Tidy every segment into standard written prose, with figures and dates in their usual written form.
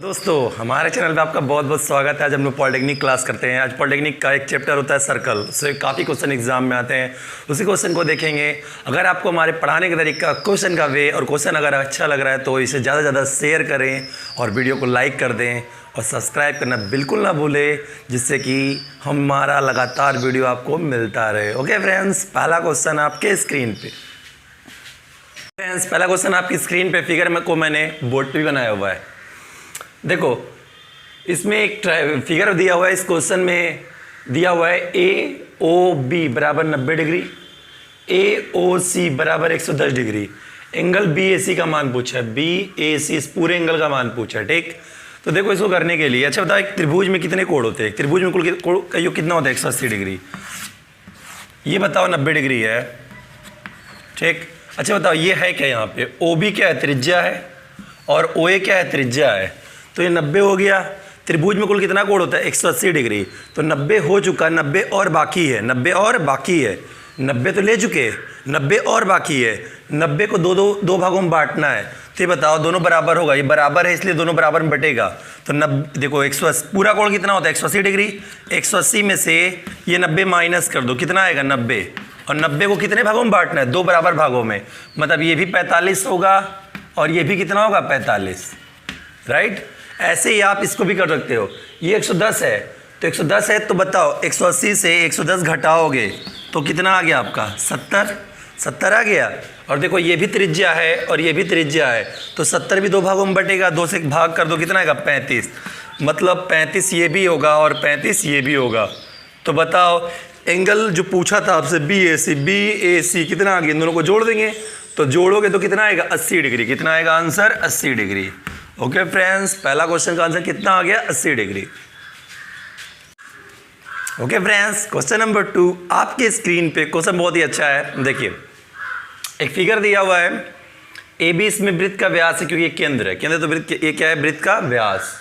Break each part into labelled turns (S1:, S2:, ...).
S1: दोस्तों हमारे चैनल पे आपका बहुत बहुत स्वागत है। आज हम लोग पॉलिटेक्निक क्लास करते हैं। आज पॉलिटेक्निक का एक चैप्टर होता है सर्कल, उससे काफ़ी क्वेश्चन एग्जाम में आते हैं, उसी क्वेश्चन को देखेंगे। अगर आपको हमारे पढ़ाने का तरीका, क्वेश्चन का वे और क्वेश्चन अगर अच्छा लग रहा है तो इसे ज़्यादा से ज़्यादा शेयर करें और वीडियो को लाइक कर दें और सब्सक्राइब करना बिल्कुल ना भूलें, जिससे कि हमारा लगातार वीडियो आपको मिलता रहे। ओके फ्रेंड्स, पहला क्वेश्चन आपके स्क्रीन पर। फ्रेंड्स पहला क्वेश्चन आपकी स्क्रीन पर फिगर में को मैंने बोर्ड पर भी बनाया हुआ है। देखो इसमें एक फिगर दिया हुआ है, इस क्वेश्चन में दिया हुआ है AOB बराबर 90 डिग्री, AOC बराबर 110 डिग्री, एंगल BAC का मान पूछा है, BAC इस पूरे एंगल का मान पूछा है। ठीक, तो देखो इसको करने के लिए अच्छा बताओ, एक त्रिभुज में कितने कोण होते हैं? त्रिभुज में कुल कितना होता है? 180 डिग्री। ये बताओ 90 डिग्री है। ठीक, अच्छा बताओ ये है क्या? यहाँ पे OB क्या है? त्रिज्या है, और OA क्या है? त्रिज्या है। तो ये 90 हो गया। त्रिभुज में कुल कितना कोण होता है? 180 डिग्री। तो 90 हो चुका, 90 और बाकी है, 90 और बाकी है। 90 तो ले चुके, 90 और बाकी है। 90 को दो भागों में बांटना है। तो ये बताओ दोनों बराबर होगा, ये बराबर है इसलिए दोनों बराबर में बटेगा। तो 90 देखो 180 पूरा कोण कितना होता है? 180 डिग्री। 180 में से ये 90 माइनस कर दो, कितना आएगा? 90। और 90 को कितने भागों में बांटना है? दो बराबर भागों में। मतलब ये भी 45 होगा और ये भी कितना होगा? 45। राइट, ऐसे ही आप इसको भी कर सकते हो। ये 110 है, तो 110 है तो बताओ 180 से 110 घटाओगे तो कितना आ गया आपका? 70 आ गया। और देखो ये भी त्रिज्या है और ये भी त्रिज्या है, तो 70 भी दो भागों में बटेगा, दो से भाग कर दो, कितना आएगा? 35। मतलब 35 ये भी होगा और 35 ये भी होगा। तो बताओ एंगल जो पूछा था आपसे BAC कितना आ गया? इन दोनों को जोड़ देंगे, तो जोड़ोगे तो कितना आएगा? 80 डिग्री। कितना आएगा आंसर? 80 डिग्री। ओके फ्रेंड्स, पहला क्वेश्चन का आंसर कितना आ गया? 80 degree. Okay friends, question number 2 आपके स्क्रीन पे। क्वेश्चन बहुत ही अच्छा है। देखिए एक फिगर दिया हुआ है, AB इसमें वृत्त का व्यास है, क्योंकि ये केंद्र है। केंद्र तो वृत्त, ये क्या है? वृत्त का व्यास।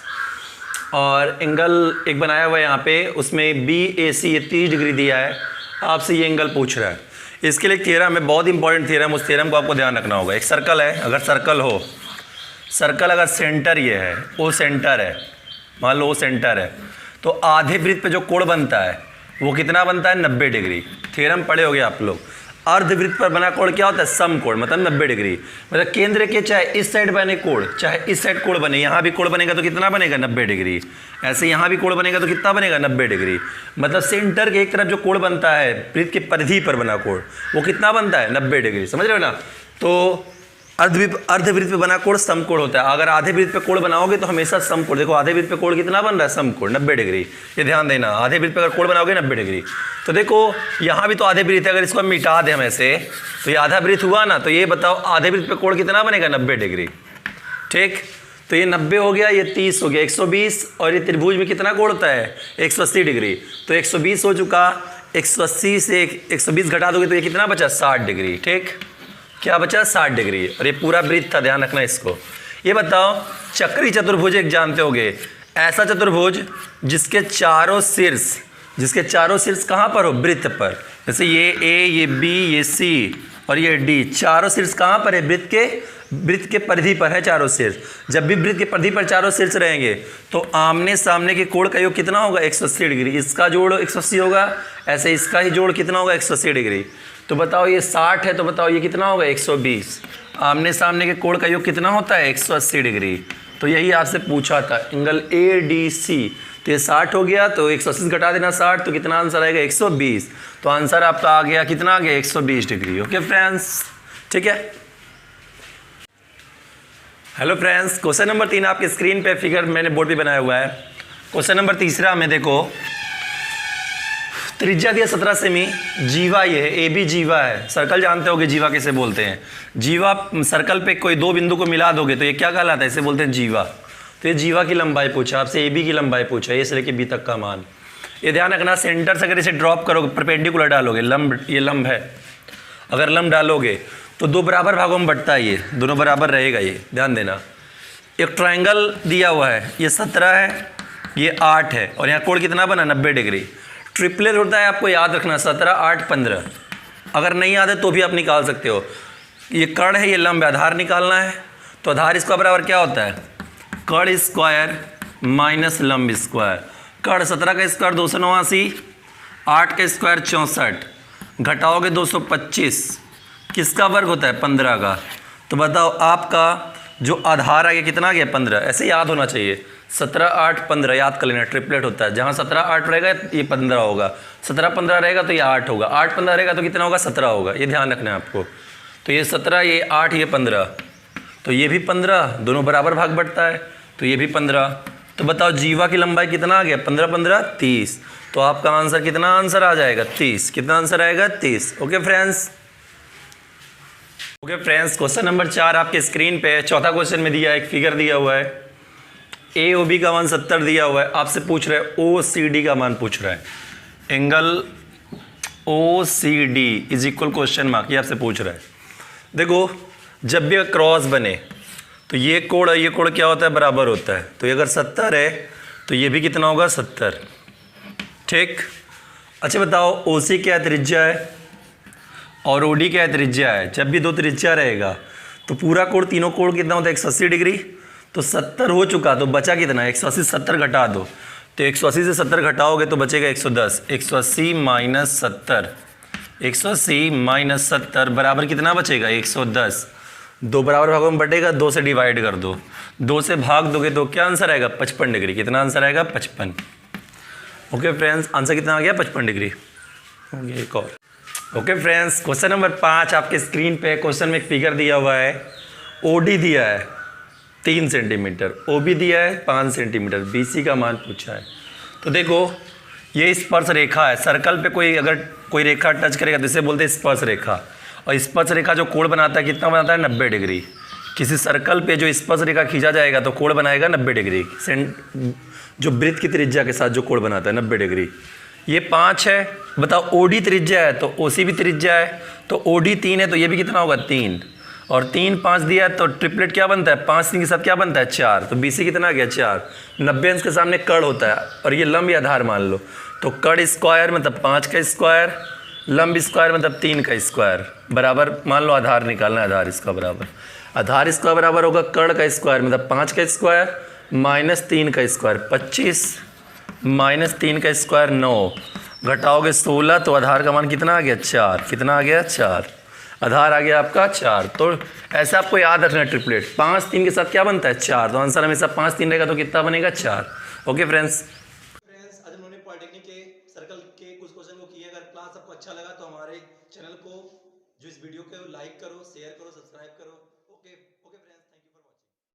S1: और एंगल एक बनाया हुआ है यहाँ पे, उसमें BAC ये 30 डिग्री दिया है। आपसे ये एंगल पूछ रहा है। इसके लिए एक थ्योरम है, बहुत इंपॉर्टेंट थ्योरम, उस थ्योरम को आपको ध्यान रखना होगा। एक सर्कल है, अगर सर्कल हो, सर्कल अगर सेंटर ये है, वो सेंटर है, मान लो वो सेंटर है, तो आधे वृत्त पे जो कोण बनता है वो कितना बनता है? 90 डिग्री। थ्योरम पढ़े होगे आप लोग। अर्धवृत्त पर बना कोण क्या होता है? समकोण, मतलब 90 डिग्री। मतलब केंद्र के चाहे इस साइड बने कोण, चाहे इस साइड कोण बने, यहाँ भी कोण बनेगा तो कितना बनेगा? 90 डिग्री। ऐसे यहाँ भी कोण बनेगा तो कितना बनेगा? 90 डिग्री। मतलब सेंटर के एक तरफ जो कोण बनता है, वृत्त के परिधि पर बना कोण, वो कितना बनता है? 90 डिग्री। समझ रहे हो ना? तो अर्धवृत्त पे बना कोण समकोण होता है। अगर आधे वृत्त पे कोण बनाओगे तो हमेशा समकोण। देखो आधे वृत्त पे कोण कितना बन रहा है? समकोण, 90 डिग्री। ये ध्यान देना, आधे वृत्त पे अगर कोण बनाओगे 90 डिग्री। तो देखो यहाँ भी तो आधे वृत्त है, अगर इसको हम मिटा दें हम ऐसे, तो ये आधा वृत्त हुआ ना। तो ये बताओ आधे वृत्त पे कोण कितना बनेगा? 90 डिग्री। ठीक, तो ये 90 हो गया, ये 30 हो गया, 120। और ये त्रिभुज में कितना कोण होता है? 180 डिग्री। तो 120 हो चुका। 180 से 120 घटा दोगे तो ये कितना बचा? 60 डिग्री। ठीक, क्या बचा? 60 डिग्री। और ये पूरा वृत्त था, ध्यान रखना इसको। ये बताओ चक्री चतुर्भुज एक जानते होगे, ऐसा चतुर्भुज जिसके चारों शीर्ष कहाँ पर हो? वृत्त पर। जैसे ये A, ये B, ये C और ये D, चारों शीर्ष कहाँ पर है? वृत्त के परिधि पर है चारों शीर्ष। जब भी वृत्त के परिधि पर चारों शीर्ष रहेंगे तो आमने सामने के कोण का योग कितना होगा? 180 डिग्री। इसका जोड़ 180 होगा, ऐसे इसका ही जोड़ कितना होगा? 180 डिग्री। तो बताओ ये 60 है, तो बताओ ये कितना होगा? 120। आमने सामने के कोण का योग कितना होता है? 180 डिग्री। तो यही आपसे पूछा था, एंगल ADC। तो ये 60 हो गया, तो 180 घटा देना 60, तो कितना आंसर आएगा? 120। तो आंसर आपका आ गया, कितना आ गया? 120 डिग्री। ओके फ्रेंड्स, ठीक है। हेलो फ्रेंड्स, क्वेश्चन नंबर 3 आपके स्क्रीन पे फिगर मैंने बोर्ड पे बनाया हुआ है। क्वेश्चन नंबर 3 में देखो, त्रिज्या दिया 17 सेमी, जीवा ये है, AB जीवा है। सर्कल जानते होगे जीवा कैसे बोलते हैं? जीवा सर्कल पे कोई दो बिंदु को मिला दोगे तो ये क्या कहलाता है? इसे बोलते हैं जीवा। तो ये जीवा की लंबाई पूछा आपसे, AB की लंबाई पूछा, ये से लेके B तक का मान। ये ध्यान रखना, सेंटर से अगर इसे ड्रॉप करोगे, परपेंडिकुलर डालोगे, लंब, ये लंब है, अगर लंब डालोगे तो दो बराबर भागों में बटता है, ये दोनों बराबर रहेगा। ये ध्यान देना। एक ट्रायंगल दिया हुआ है, ये 17 है, ये 8 है, और यहाँ कोण कितना बना? 90 डिग्री। ट्रिपलेट होता है, आपको याद रखना, 17, 8, 15। अगर नहीं याद है तो भी आप निकाल सकते हो। ये कर्ण है, ये लंब है, आधार निकालना है। तो आधार इसका बराबर क्या होता है? कड़ स्क्वायर माइनस लंब स्क्वायर। कड़ 17 का स्क्वायर 289, 8 का स्क्वायर 64, घटाओगे 225, किसका वर्ग होता है 15 का। तो बताओ आपका जो आधार आ गया कितना आ गया 15। ऐसे याद होना चाहिए 17 8 15 याद कर लेना, ट्रिपलेट होता है। जहाँ 17 8 रहेगा ये 15 होगा, 17 15 रहेगा तो ये 8 होगा, 8 15 रहेगा तो कितना होगा 17 होगा। ये ध्यान रखना है आपको। तो ये 17 ये 8 ये 15, तो ये भी 15, दोनों बराबर भाग बढ़ता है तो ये भी 15। तो बताओ जीवा की लंबाई कितना आ गया 15 15 30। तो आपका आंसर कितना आंसर आ जाएगा 30। कितना आंसर आएगा 30। Okay friends. Okay friends, question number 4 आपके स्क्रीन पे है। चौथा क्वेश्चन में दिया है, एक फिगर दिया हुआ है, ए ओ बी का मान 70 दिया हुआ है। आपसे पूछ रहा है ओ सी डी का मान पूछ रहा है। Angle O C D is equal question mark, ये आपसे पूछ रहा है। देखो जब भी क्रॉस बने तो ये कोण क्या होता है बराबर होता है। तो ये अगर 70 है तो ये भी कितना होगा 70। ठीक। अच्छा बताओ ओ सी क्या त्रिज्या है और ओ डी क्या त्रिज्या है। जब भी दो त्रिज्या रहेगा तो पूरा कोण तीनों कोण कितना होता है 180 डिग्री। तो 70 हो चुका तो बचा कितना 180 70 घटा दो। तो 180 से 70 घटाओगे तो बचेगा 110। 180 माइनस 70, 180 माइनस 70 बराबर कितना बचेगा 110। दो बराबर भागों में बटेगा, 2 से डिवाइड कर दो, 2 से भाग दोगे तो क्या आंसर आएगा 55 डिग्री। कितना आंसर आएगा 55। ओके फ्रेंड्स, आंसर कितना आ गया 55 डिग्री। हो गया एक और। ओके फ्रेंड्स, क्वेश्चन नंबर 5 आपके स्क्रीन पे। क्वेश्चन में एक फिगर दिया हुआ है, ओडी दिया है 3 सेंटीमीटर, ओबी दिया है 5 सेंटीमीटर, बीसी का मान पूछा है। तो देखो ये स्पर्श रेखा है। सर्कल पे अगर कोई रेखा टच करेगा तो इसे बोलते हैं स्पर्श रेखा। और स्पर्श रेखा जो कोण बनाता है कितना बनाता है 90 डिग्री। किसी सर्कल पे जो स्पर्श रेखा खींचा जाएगा तो कोण बनाएगा 90 डिग्री। जो वृत्त की त्रिज्या के साथ जो कोण बनाता है 90 डिग्री। ये 5 है। बताओ ओडी त्रिज्या है तो ओसी भी त्रिज्या है। तो ओडी 3 है तो ये भी कितना होगा 3। और 3 5 दिया है तो ट्रिपलेट क्या बनता है 5 3 के साथ क्या बनता है 4। तो बीसी कितना आ गया 4। 90 अंश के सामने कड़ होता है और ये लंब या आधार मान लो। तो कड़ स्क्वायर मतलब 5 का स्क्वायर, लंब स्क्वायर मतलब 3 का स्क्वायर बराबर मान लो आधार निकालना है। आधार इसका बराबर, आधार इसका बराबर होगा कड़ का स्क्वायर मतलब 5 का स्क्वायर माइनस 3 का स्क्वायर 25, माइनस 3 का स्क्वायर 9, घटाओगे 16 तो आधार का मान कितना आ गया 4। कितना आ गया 4। आधार आ गया आपका 4। तो ऐसा आपको याद रखना है ट्रिपलेट 5 3 के साथ क्या बनता है 4। तो आंसर हमेशा 5 3 रहेगा तो कितना बनेगा 4। Okay friends. आज हमने पॉलिटेक्निक के सर्कल के कुछ क्वेश्चन को किए। अगर क्लास आपको अच्छा लगा तो हमारे चैनल को जो इस वीडियो को लाइक करो, शेयर करो,